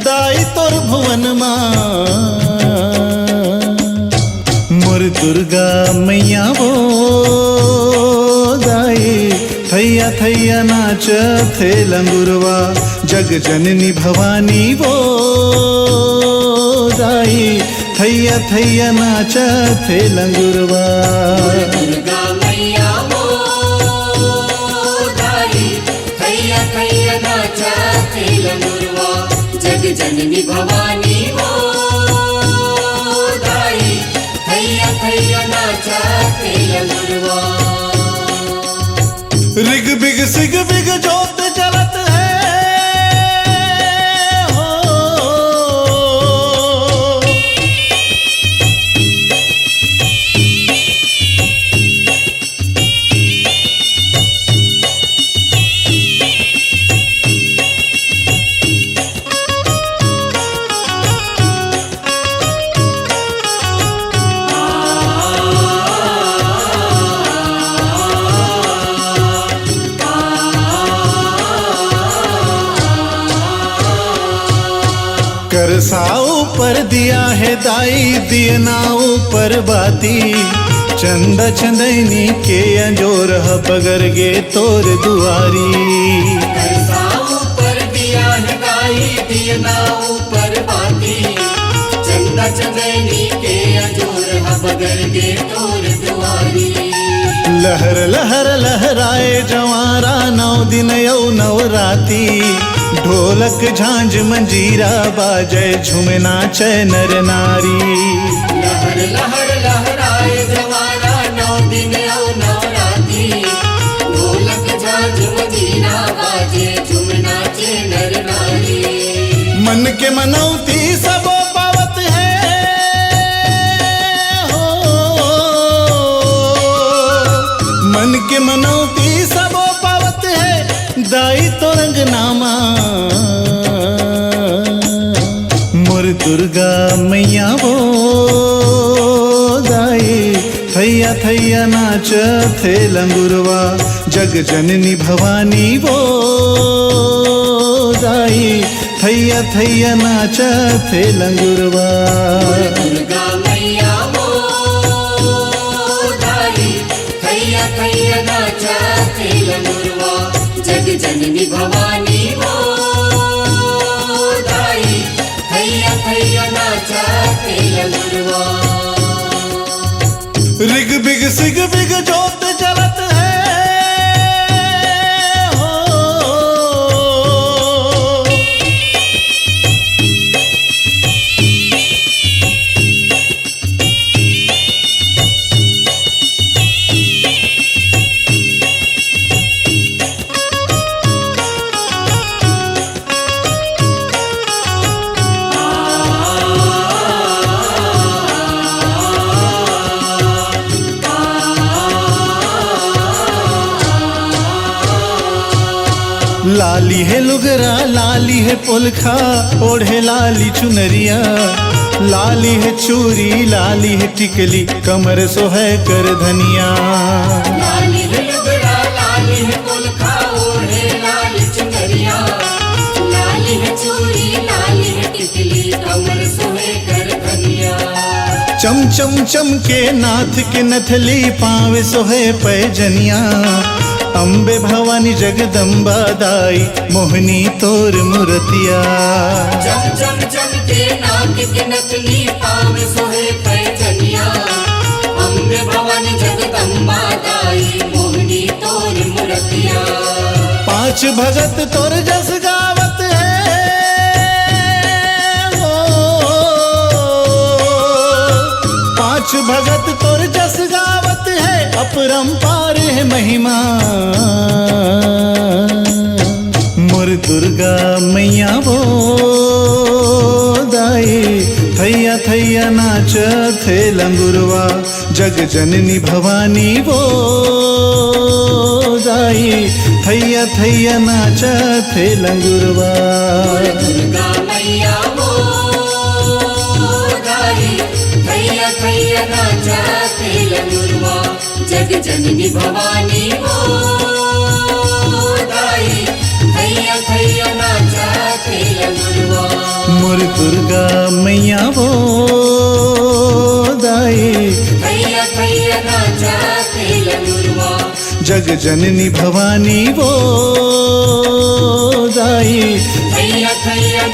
दाई तोर भुवन माँ मोर दुर्गा मैया वो दाई थैया थैया नाच थे लंगुरवा जग जननी भवानी वो दाई थैया थैया नाच थे लंगुरवा दुर्गा मैया वो दाई थैया थैया नाचा थे लंगुरवा जग जननी भवानी वो दाई थैया थैया नाचा थे लंगुरवा। रिग बिग सिग बिग जोत जलत है हो करसाओ पर दिया है दाई दियना ऊपर बाती चंदा चंदनी के अंजोर पगर गे तोर दुआरी करसाओ पर दिया है दाई दियना ऊपर बाती चंदा चंदनी के अंजोर बगर गे तोर दुआरी। लहर लहर लहराए जवारा 9 दिन यौ नवराती ढोलक झांझ मंजीरा बाजे झूमे नाचे नर नारी लहर लहर लहराए जवारा 9 दिन औ नवराती ढोलक झांझ मंजीरा बाजे झूम नाचे नर नारी। मन के मनौती सबो पावत है हो मन के मनौती सबो पावत है दाई तो रंग नामा मोर दुर्गा मैया वो दाई थैया थैया नाच थे लंगुरवा जग जननी भवानी वो दाई थैया थैया नाच थे लंगुरवा दुर्गा मैया वो दाई थैया थैया नाचा थे लंगुरवा जग जननी भवानी वो दाई थैया थैया नाचा थे लंगुरवा। रिग बिग सिग बिग जोत जलत है हो लाली है लुगरा लाली है पुलखा ओढ़े लाली चुनरिया लाली है चूरी लाली है टिकली कमर सोहे कर धनिया लाली है लुगड़ा लाली है पुलखा ओढ़े लाली चुनरिया लाली है चूड़ी लाली है टिकली कमर सोहे कर धनिया। चम चम चम के नाथ के नथली पावे सोहे पैजनिया अम्बे भवानी जगदम्बा दाई मोहनी तोर मूर्तिया चम चम चम के नाक के नकली पाव सोहे पैजनिया अम्बे भवानी जगदम्बा दाई मोहनी तोर मूर्तिया। 5 भगत तोर जस गावत है हो 5 भगत तोर जस गावत है अपरंपार है महिमा मोर दुर्गा मैया वो दाई थैया थैया नाच थे लंगुरवा जग जननी भवानी वो दाई थैया थैया नाच थे लंगुरवा दुर्गा मैया वो दाई थैया थैया नाचा थे लंगुरवा जग जननी भवानी वो दाई थैया थैया नाचा थे लंगुरवा। दुर्गा मैया वो दाई थैया थैया नाचा तेल नुरवा जग जननी भवानी वो दाई थैया थैया